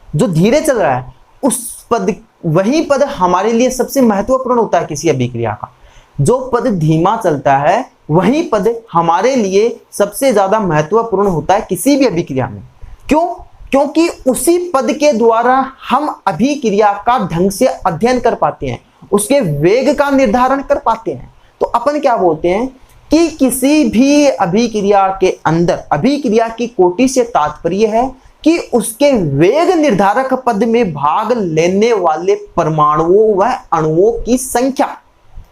जो धीरे चल रहा है, उस पद, वही पद हमारे लिए सबसे महत्वपूर्ण होता है किसी अभिक्रिया का। जो पद धीमा चलता है वही पद हमारे लिए सबसे ज्यादा महत्वपूर्ण होता है किसी भी अभिक्रिया में। क्यों? क्योंकि उसी पद के द्वारा हम अभिक्रिया का ढंग से अध्ययन कर पाते हैं, उसके वेग का निर्धारण कर पाते हैं। तो अपन क्या बोलते हैं कि किसी भी अभिक्रिया के अंदर, अभिक्रिया की कोटि से तात्पर्य है कि उसके वेग निर्धारक पद में भाग लेने वाले परमाणुओं व अणुओं की संख्या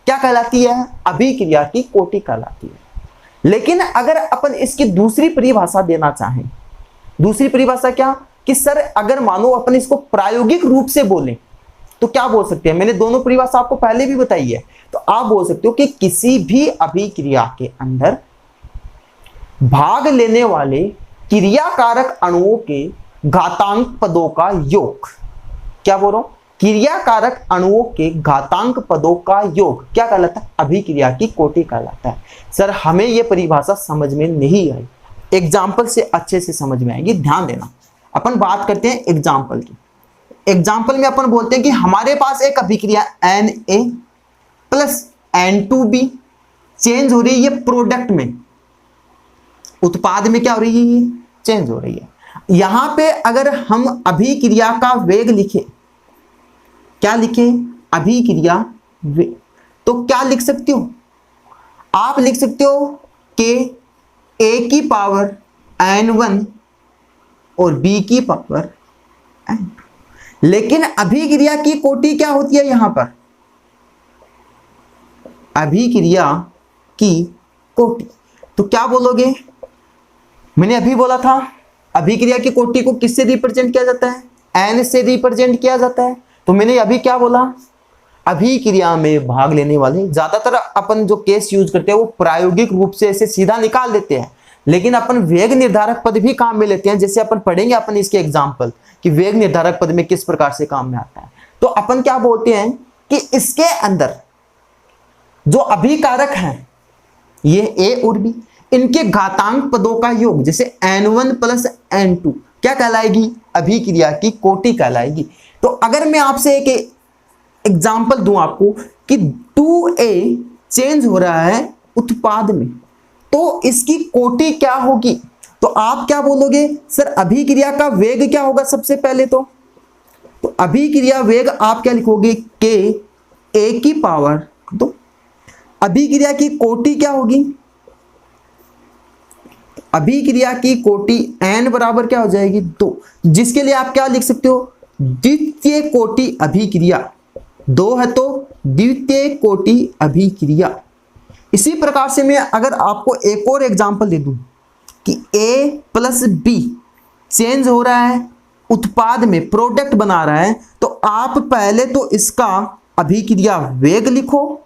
क्या कहलाती है? अभिक्रिया की कोटि कहलाती है। लेकिन अगर अपन इसकी दूसरी परिभाषा देना चाहें, दूसरी परिभाषा क्या कि सर अगर मानो अपन इसको प्रायोगिक रूप से बोलें तो क्या बोल सकते हैं? मैंने दोनों परिभाषा आपको पहले भी बताई है। तो आप बोल सकते हो कि किसी भी अभिक्रिया के अंदर भाग लेने वाले क्रियाकारक अणुओं के घातांक पदों का योग, क्या बोल रहा हूं? क्रियाकारक अणुओं के घातांक पदों का योग क्या कहलाता है? अभिक्रिया की कोटि कहलाता है। सर हमें यह परिभाषा समझ में नहीं आई, एग्जाम्पल से अच्छे से समझ में आएगी, ध्यान देना। अपन बात करते हैं एग्जाम्पल की। एग्जाम्पल में अपन बोलते हैं कि हमारे पास एक अभिक्रिया Na प्लस N2B चेंज हो रही है, ये प्रोडक्ट में, उत्पाद में क्या हो रही है? ये चेंज हो रही है। यहां पे अगर हम अभिक्रिया का वेग लिखे, क्या लिखे? अभिक्रिया वेग, तो क्या लिख सकते हो? आप लिख सकते हो कि A की पावर N1 और B की पावर N2। लेकिन अभिक्रिया की कोटि क्या होती है यहां पर? अभिक्रिया की कोटि, तो क्या बोलोगे? मैंने अभी बोला था अभिक्रिया की कोटि को किससे रिप्रेजेंट किया जाता है? N से रिप्रेजेंट किया जाता है। तो मैंने अभी क्या बोला? अभिक्रिया में भाग लेने वाले, ज्यादातर अपन जो केस यूज करते हैं वो प्रायोगिक रूप से ऐसे सीधा निकाल देते हैं, लेकिन अपन वेग निर्धारक पद भी काम में लेते हैं। जैसे अपन पढ़ेंगे अपन इसके एग्जाम्पल कि वेग निर्धारक पद में किस प्रकार से काम में आता है। तो अपन क्या बोलते हैं कि इसके अंदर जो अभिकारक हैं, ये A और B, इनके घातांक पदों का योग, जैसे N1 प्लस N2 क्या कहलाएगी? अभिक्रिया की कोटि कहलाएगी। तो अगर मैं आपसे एक एग्जाम्पल दूं आपको कि 2A चेंज हो रहा है उत्पाद में, तो इसकी कोटि क्या होगी? तो आप क्या बोलोगे? सर अभिक्रिया का वेग क्या होगा? सबसे पहले तो अभिक्रिया वेग आप क्या लिखोगे? के A की पावर, तो अभिक्रिया की कोटि क्या होगी? अभिक्रिया की कोटि N बराबर क्या हो जाएगी? 2, जिसके लिए आप क्या लिख सकते हो? द्वितीय कोटि अभिक्रिया। 2 है तो द्वितीय कोटि अभिक्रिया। इसी प्रकार से मैं अगर आपको एक और एग्जांपल दे दूं कि A प्लस B चेंज हो रहा है उत्पाद में, प्रोडक्ट बना रहा है, तो आप पहले तो इसका अभिक्रिया वेग लिखो।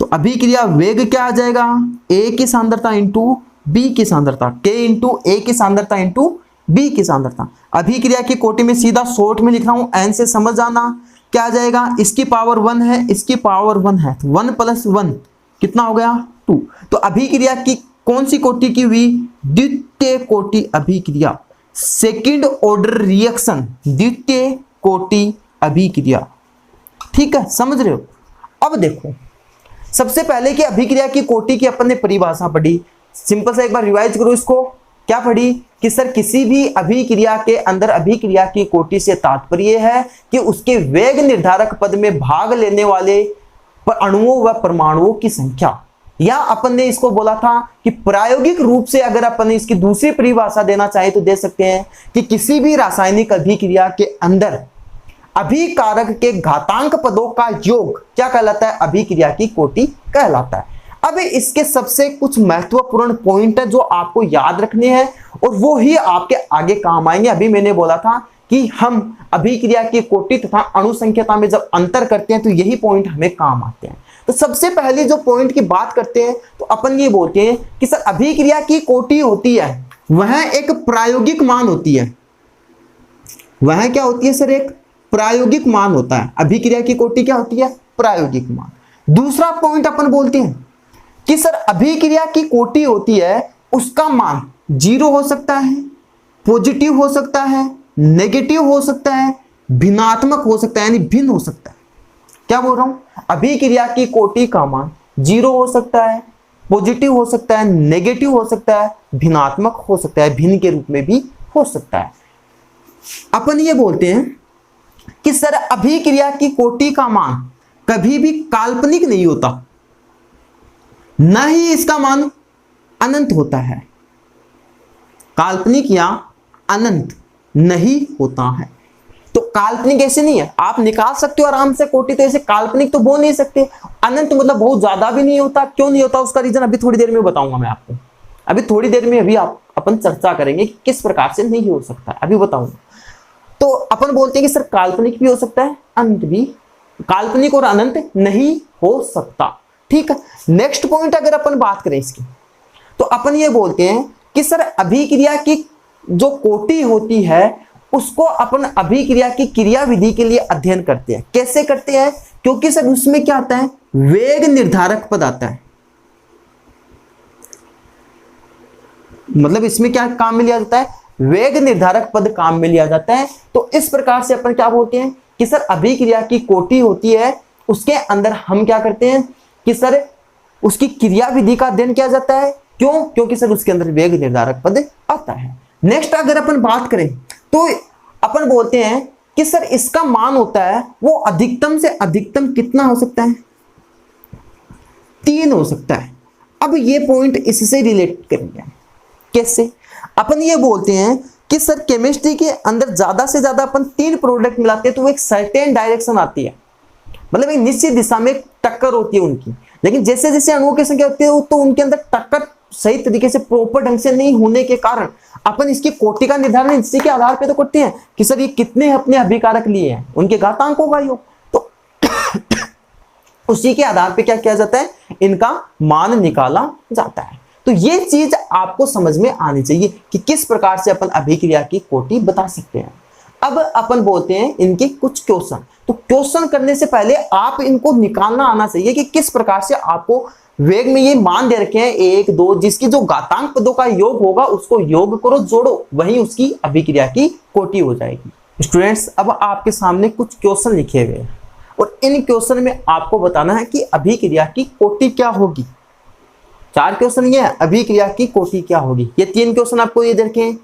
तो अभिक्रिया वेग क्या आ जाएगा? A की सांद्रता इंटू B की सांद्रता, K इंटू A की सांद्रता इंटू B की सांद्रता। अभिक्रिया की कोटि में सीधा शॉर्ट में लिख रहा हूं, N से समझ जाना क्या आ जाएगा? इसकी पावर 1 है, इसकी पावर 1 है, 1 प्लस 1 कितना हो गया? 2। तो अभिक्रिया की कौन सी कोटि की हुई? द्वितीय कोटि अभिक्रिया, सेकंड ऑर्डर रिएक्शन, द्वितीय कोटि अभिक्रिया। ठीक है, समझ रहे हो? अब देखो, सबसे पहले कि अभिक्रिया की कोटि की अपन ने परिभाषा पढ़ी, सिंपल सा एक बार रिवाइज करो इसको। क्या पढ़ी कि सर किसी भी अभिक्रिया के अंदर अभिक्रिया की कोटि से तात्पर्य है कि उसके वेग निर्धारक पद में भाग लेने वाले अणुओं व परमाणुओं की संख्या, या अपन ने इसको बोला था कि प्रायोगिक रूप से अगर अपन इसकी दूसरी परिभाषा देना चाहे तो दे सकते हैं कि किसी भी रासायनिक अभिक्रिया के अंदर अभिकारक के घातांक पदों का योग क्या कहलाता है? अभिक्रिया की कोटि कहलाता है। अब इसके सबसे कुछ महत्वपूर्ण पॉइंट है जो आपको याद रखने हैं और वो ही आपके आगे काम आएंगे। अभी मैंने बोला था कि हम अभिक्रिया की कोटि तथा अणु संख्याता में जब अंतर करते हैं तो यही पॉइंट हमें काम आते हैं। तो सबसे पहले जो पॉइंट की बात करते हैं तो अपन ये बोलते हैं कि सर अभिक्रिया की कोटि होती है वह एक प्रायोगिक मान होती है। वह क्या होती है सर? एक प्रायोगिक मान होता है। अभिक्रिया की कोटि क्या होती है? प्रायोगिक मान। दूसरा पॉइंट अपन बोलते हैं कि सर अभिक्रिया की कोटि होती है उसका मान 0 हो सकता है, पॉजिटिव हो सकता है, नेगेटिव हो सकता है, भिन्नात्मक हो सकता है, यानी भिन्न हो सकता है। क्या बोल रहा हूं? अभिक्रिया की कोटि का मान 0 हो सकता है, पॉजिटिव हो सकता है, नेगेटिव हो सकता है, भिन्नात्मक हो सकता है, भिन्न के रूप में भी हो सकता है। अपन ये बोलते हैं कि सर अभिक्रिया की कोटि का मान कभी भी काल्पनिक नहीं होता, न ही इसका मान अनंत होता है। काल्पनिक या अनंत नहीं होता है। तो काल्पनिक ऐसे नहीं है, आप निकाल सकते हो आराम से कोटि, तो ऐसे काल्पनिक तो बोल नहीं सकते। अनंत मतलब बहुत ज्यादा भी नहीं होता। क्यों नहीं होता उसका रीजन अभी थोड़ी देर में बताऊंगा मैं आपको। अभी थोड़ी देर में अभी अपन चर्चा करेंगे कि किस प्रकार से नहीं हो सकता, अभी बताऊंगा। तो अपन बोलते हैं कि सर काल्पनिक भी हो सकता है, अनंत भी, काल्पनिक और अनंत नहीं हो सकता। ठीक है, नेक्स्ट पॉइंट अगर अपन बात करें इसकी, तो अपन ये बोलते हैं कि सर अभिक्रिया की जो कोटि होती है उसको अपन अभिक्रिया की क्रिया विधि के लिए अध्ययन करते हैं। कैसे करते हैं? क्योंकि सर उसमें क्या आता है, वेग निर्धारक पद आता है। मतलब इसमें क्या काम में लिया जाता है, वेग निर्धारक पद काम में लिया जाता है। तो इस प्रकार से अपन क्या बोलते हैं कि सर अभिक्रिया की कोटि होती है, उसके अंदर हम क्या करते हैं कि सर उसकी क्रिया विधि का अध्ययन किया जाता है। क्यों? क्योंकि सर उसके अंदर वेग निर्धारक पद आता है। नेक्स्ट अगर अपन बात करें तो अपन बोलते हैं कि सर इसका मान होता है वो अधिकतम से अधिकतम कितना हो सकता है, 3 हो सकता है। अब ये पॉइंट इससे रिलेट करेंगे। कैसे? अपन ये बोलते हैं कि सर केमिस्ट्री के अंदर ज्यादा से ज्यादा अपन 3 प्रोडक्ट मिलाते हैं तो वो एक सर्टेन डायरेक्शन आती है, मतलब एक निश्चित दिशा में टक्कर होती है उनकी। लेकिन जैसे जैसे अणुओं की संख्या होती है तो उनके अंदर टक्कर सही तरीके से प्रॉपर ढंग से नहीं होने के कारण अपन इसकी कोटि का निर्धारण इसी के आधार पे तो करते हैं कि सर ये कितने अपने अभिकारक लिए हैं, उनके घातांकों का योग। तो उसी के आधार पे क्या किया जाता है, इनका मान निकाला जाता है। तो ये चीज आपको समझ में आनी चाहिए कि किस प्रकार से अपन अभिक्रिया की कोटि बता सकते हैं। अब अपन बोलते हैं इनके कुछ क्वेश्चन। तो क्वेश्चन करने से पहले आप इनको निकालना आना चाहिए कि किस प्रकार से आपको वेग में ये मान दे रखे हैं 1 2, जिसकी जो घातांक पदों का योग होगा उसको योग करो, जोड़ो, वही उसकी अभिक्रिया की कोटि हो जाएगी। स्टूडेंट्स अब आपके सामने कुछ क्वेश्चन लिखे हुए हैं और इन क्वेश्चन में आपको बताना है कि अभिक्रिया की कोटि क्या होगी। 4 क्वेश्चन ये है, अभिक्रिया की कोटि क्या होगी। ये 3 क्वेश्चन आपको ये देखे हैं,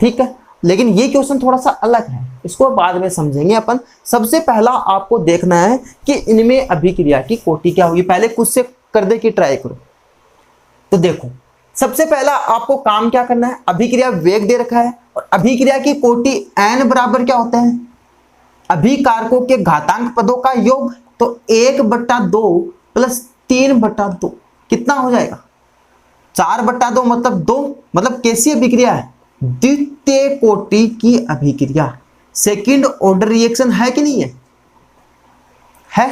ठीक है, लेकिन ये क्वेश्चन थोड़ा सा अलग है, इसको बाद में समझेंगे अपन। सबसे पहला आपको देखना है कि इनमें अभिक्रिया की कोटि क्या होगी। पहले कुछ से कर दे कि ट्राई करो। तो देखो सबसे पहला आपको काम क्या करना है, अभिक्रिया वेग दे रखा है और अभिक्रिया की कोटि n बराबर क्या होता है, अभिकारकों के घातांक पदों का योग। तो 1/2 प्लस 3/2 कितना हो जाएगा, 4/2 मतलब 2, मतलब कैसी अभिक्रिया है, द्वितीय कोटि की अभिक्रिया, सेकंड ऑर्डर रिएक्शन है कि नहीं है, है।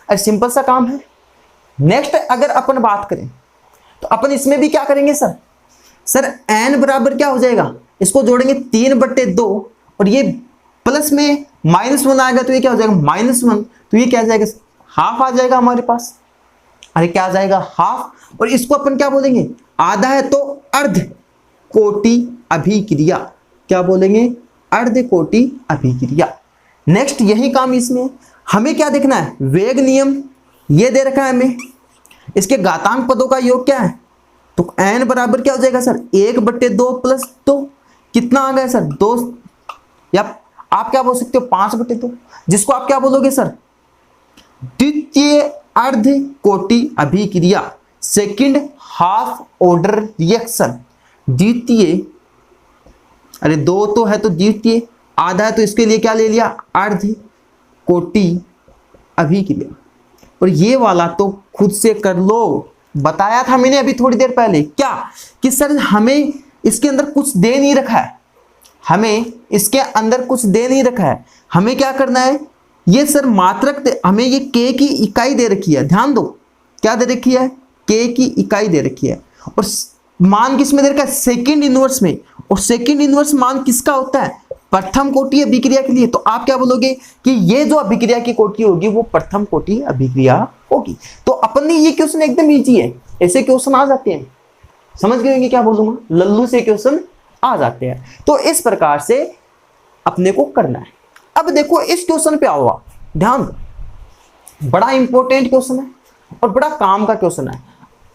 अरे सिंपल सा काम है। नेक्स्ट अगर अपन बात करें तो अपन इसमें भी क्या करेंगे सर n बराबर क्या हो जाएगा, इसको जोड़ेंगे 3/2 और ये प्लस में -1 आएगा तो ये क्या हो जाएगा -1, तो ये क्या आ जाएगा, हाफ आ जाएगा हमारे पास। अरे क्या आ जाएगा, हाफ। और इसको अपन क्या बोलेंगे, आधा है तो अर्ध कोटि अभिक्रिया, क्या बोलेंगे, अर्ध कोटि अभिक्रिया। नेक्स्ट यही काम इसमें हमें क्या देखना है, वेग नियम ये दे रखा है हमें, इसके घातांक पदों का योग क्या है, तो n बराबर क्या हो जाएगा सर 1/2 प्लस 2, कितना आ गया सर 2, या आप क्या बोल सकते हो 5/2, जिसको आप क्या बोलोगे सर द्वितीय अर्ध कोटि अभिक्रिया, सेकंड हाफ ऑर्डर रिएक्शन। द्वितीय, अरे 2 तो है तो द्वितीय, आधा है तो इसके लिए क्या ले लिया, अर्ध कोटि अभिक्रिया। और ये वाला तो खुद से कर लो, बताया था मैंने अभी थोड़ी देर पहले, क्या कि सर हमें इसके अंदर कुछ दे नहीं रखा है, हमें इसके अंदर कुछ दे नहीं रखा है, हमें क्या करना है, ये सर मात्रक हमें ये k की इकाई दे रखी है, ध्यान दो क्या दे रखी है, k की इकाई दे रखी है और मान किस में दे रखा है, सेकंड इनवर्स में। और सेकंड इनवर्स मान किसका होता है, प्रथम कोटि अभिक्रिया के लिए, तो आप क्या बोलोगे कि ये जो अभिक्रिया की कोटि होगी वो प्रथम कोटि अभिक्रिया होगी। तो अपन ने ये क्वेश्चन एकदम इजी है, ऐसे क्वेश्चन आ जाते हैं, समझ गए होंगे क्या बोलूंगा, लल्लू से क्वेश्चन आ जाते हैं। तो इस प्रकार से अपने को करना है। अब देखो इस क्वेश्चन पे आओ आप, ध्यान दो, बड़ा इंपॉर्टेंट क्वेश्चन है और बड़ा काम का क्वेश्चन है।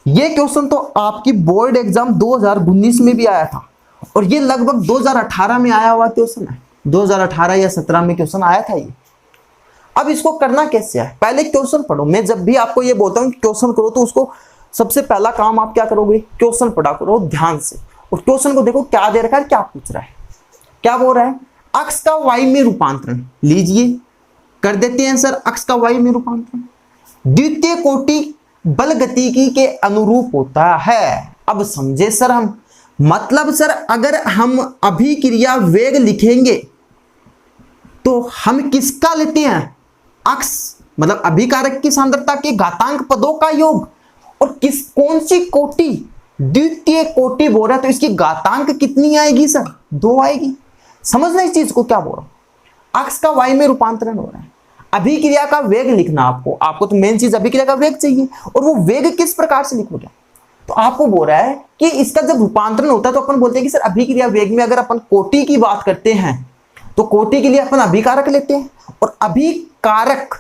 ये क्वेश्चन तो आपकी बोर्ड एग्जाम 2019 में भी आया था और ये लगभग 2018 में आया हुआ क्वेश्चन है, 2018 या 17 में क्वेश्चन आया था ये। अब इसको करना कैसे है, पहले क्वेश्चन पढ़ो। मैं जब भी आपको ये बोलता हूँ क्वेश्चन करो तो उसको सबसे पहला काम आप क्या करोगे, क्वेश्चन पढ़ा करो ध्यान से और क्वेश्चन को देखो क्या दे रखा है, क्या पूछ रहा है, क्या बोल रहा है। अक्ष का वाई में रूपांतरण लीजिए, कर देते हैं सर अक्ष का वाई में रूपांतरण द्वितीय कोटि बल गतिकी के अनुरूप होता है। अब समझे सर हम, मतलब सर अगर हम अभिक्रिया वेग लिखेंगे तो हम किसका लेते हैं, अक्ष मतलब अभिकारक की सांद्रता के घातांक पदों का योग, और कौन सी कोटि, द्वितीय कोटि बोल रहा है तो इसकी घातांक कितनी आएगी सर, 2 आएगी। समझना इस चीज को क्या बोल रहा हूं, अक्ष का वाई में रूपांतरण हो रहा है, अभिक्रिया का वेग लिखना आपको तो मेन चीज अभिक्रिया का वेग चाहिए, और वो वेग किस प्रकार से लिखोगे। तो आपको बोल रहा है कि इसका जब रूपांतरण होता है तो अपन बोलते हैं कि सर अभिक्रिया वेग में अगर अपन कोटि की बात करते हैं तो कोटि के लिए अपन अभिकारक लेते हैं, और अभिकारक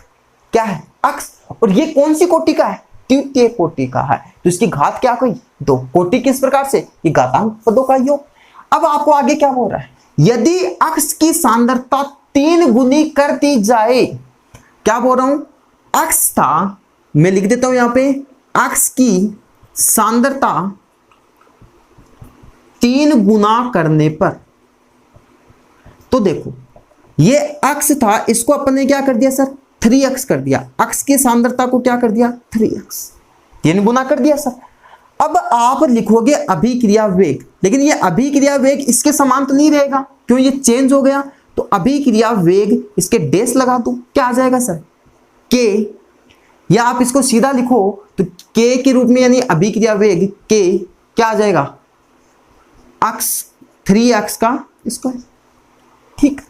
क्या है, अक्ष, और ये कौन सी कोटि का है, द्वितीय कोटि का है, तो इसकी घात क्या हुई, 2। कोटि किस प्रकार से, ये घातांक पदों का योग। अब आपको आगे क्या बोल रहा है, यदि अक्ष की सांद्रता 3 गुनी कर दी जाए, क्या बोल रहा हूं, अक्ष था, मैं लिख देता हूं यहां पे, अक्ष की सांद्रता 3 गुना करने पर, तो देखो ये अक्ष था, इसको अपन ने क्या कर दिया सर, 3x कर दिया, अक्ष की सांद्रता को क्या कर दिया, 3x, 3 गुना कर दिया सर। अब आप लिखोगे अभिक्रिया वेग, लेकिन ये अभिक्रिया वेग इसके समान तो नहीं रहेगा, क्यों, ये चेंज हो गया, तो अभिक्रिया वेग इसके डेश लगा दो, क्या आ जाएगा सर, k, या आप इसको सीधा लिखो तो k के रूप में, यानी अभिक्रिया वेग k क्या आ जाएगा, अक्ष 3x का स्क्वायर। ठीक,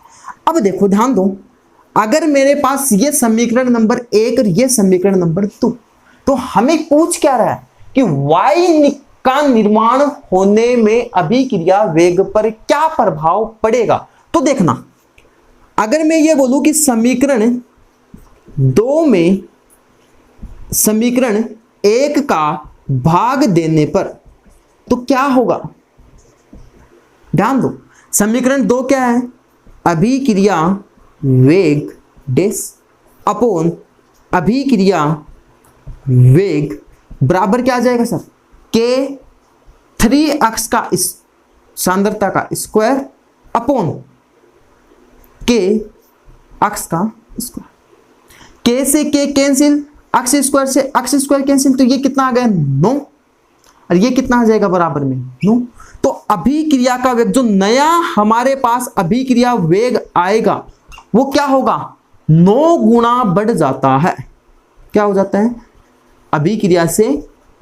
अब देखो ध्यान दो, अगर मेरे पास ये समीकरण नंबर 1 और ये समीकरण नंबर 2, तो हमें पूछ क्या रहा है कि y का निर्माण होने में अभिक्रिया वेग पर क्या प्रभाव पड़ेगा। तो देखना, अगर मैं ये बोलूं कि समीकरण 2 में समीकरण 1 का भाग देने पर तो क्या होगा, ध्यान दो, समीकरण 2 क्या है, अभिक्रिया वेग डेश अपोन अभिक्रिया वेग बराबर क्या आ जाएगा सर, के 3x का सांद्रता का स्क्वायर अपोन के अक्ष का स्क्वायर, के से के कैंसिल, अक्ष स्क्वायर से अक्ष स्क्वायर कैंसिल, तो ये कितना आ गया 9, और ये कितना आ जाएगा बराबर में 9। तो अभिक्रिया का वेग, जो नया हमारे पास अभिक्रिया वेग आएगा वो क्या होगा, 9 गुना बढ़ जाता है। क्या हो जाता है, अभिक्रिया से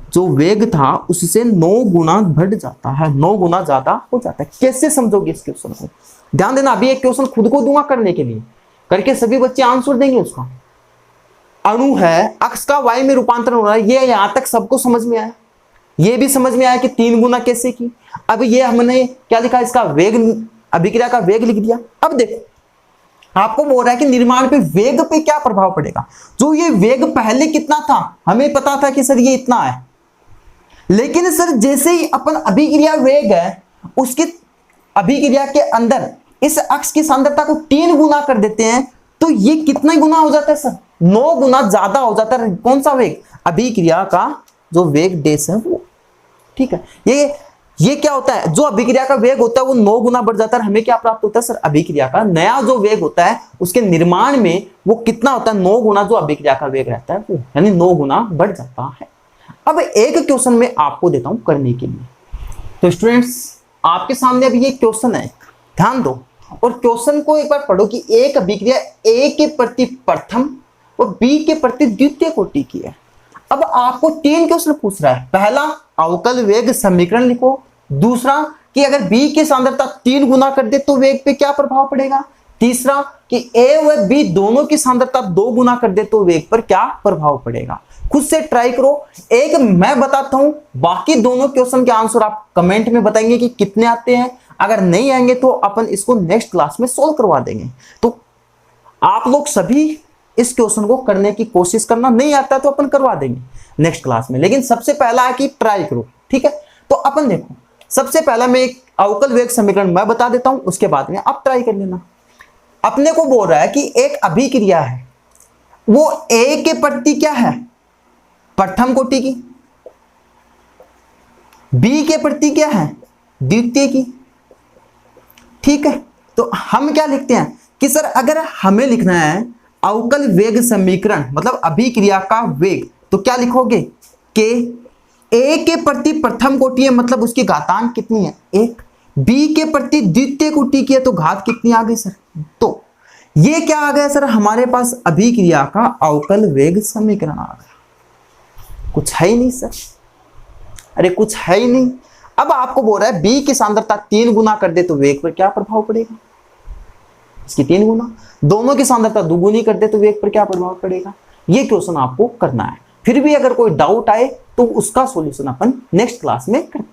जो वेग था उससे 9 गुना बढ़ जाता है, 9 गुना ज्यादा हो जाता है। कैसे समझोगे इस क्वेश्चन को, ध्यान देना, अभी एक क्वेश्चन खुद को दूंगा करने के लिए, करके सभी बच्चे आंसर देंगे उसका। अणु है, अक्ष का वाई में रूपांतरण हो रहा है, ये यहां तक सबको समझ में आया, ये भी समझ में आया कि 3 गुना कैसे की। अब ये हमने क्या लिखा, इसका वेग, अभिक्रिया का वेग लिख दिया। अब देखो आपको बोल रहा है कि निर्माण पे वेग पे क्या प्रभाव पड़ेगा। जो ये वेग पहले कितना था, हमें पता था कि सर ये इतना है, लेकिन सर जैसे ही अपन अभिक्रिया वेग है उसकी अभिक्रिया के अंदर इस अक्ष की सांद्रता को 3 गुना कर देते हैं, तो ये कितना गुना हो जाता है सर, 9 गुना ज्यादा हो जाता है। कौन सा वेग, अभिक्रिया का जो वेग डेश है वो। ठीक है, ये क्या होता है, जो अभिक्रिया का वेग होता है वो 9 गुना बढ़ जाता है। हमें क्या प्राप्त होता है सर, अभिक्रिया का नया जो वेग होता है उसके निर्माण में वो कितना होता है, 9 गुना जो अभिक्रिया का वेग रहता है वो, यानी 9 गुना बढ़ जाता है। अब एक क्वेश्चन में आपको देता हूं करने के लिए। तो स्टूडेंट्स आपके सामने अभी ये क्वेश्चन है, ध्यान दो और क्वेश्चन को एक बार पढ़ो कि एक अभिक्रिया ए के प्रति प्रथम और बी के प्रति द्वितीय कोटि की है। अब आपको 3 क्वेश्चन पूछ रहा है। पहला, अवकल वेग समीकरण लिखो। दूसरा, कि अगर बी की सांद्रता 3 गुना कर दे तो वेग पे क्या प्रभाव पड़ेगा। तीसरा कि ए व बी दोनों की सांद्रता 2 गुना कर दे तो वेग पर क्या प्रभाव पड़ेगा। खुद से ट्राई करो। एक मैं बताता हूं, बाकी दोनों क्वेश्चन के आंसर आप कमेंट में बताएंगे कि कितने आते हैं। अगर नहीं आएंगे तो अपन इसको नेक्स्ट क्लास में सोल्व करवा देंगे। तो आप लोग सभी इस क्वेश्चन को करने की कोशिश करना, नहीं आता तो अपन करवा देंगे नेक्स्ट क्लास में, लेकिन सबसे पहला है कि ट्राई करो, ठीक है। तो अपन देखो, सबसे पहला मैं एक अवकल वेग समीकरण मैं बता देता हूं, उसके बाद में आप ट्राई कर लेना। अपने को बोल रहा है कि एक अभिक्रिया है, वो ए के प्रति क्या है, प्रथम कोटि की, बी के प्रति क्या है, द्वितीय की, ठीक है। तो हम क्या लिखते हैं कि सर अगर हमें लिखना है अवकल वेग समीकरण मतलब अभिक्रिया का वेग, तो क्या लिखोगे कि ए के प्रति प्रथम कोटि है मतलब उसकी घातांक कितनी है 1, बी के प्रति द्वितीय कोटि की है तो घात कितनी आ गई सर 2। ये क्या आ गया सर, हमारे पास अभिक्रिया का अवकल वेग समीकरण आ गया। कुछ है ही नहीं सर, अरे कुछ है ही नहीं। अब आपको बोल रहा है बी की सांद्रता 3 गुना कर दे तो वेग पर क्या प्रभाव पड़ेगा, इसकी 3 गुना, दोनों की सांद्रता 2 गुनी कर दे तो वेग पर क्या प्रभाव पड़ेगा। ये क्वेश्चन आपको करना है। फिर भी अगर कोई डाउट आए तो उसका सॉल्यूशन अपन नेक्स्ट क्लास में करते हैं।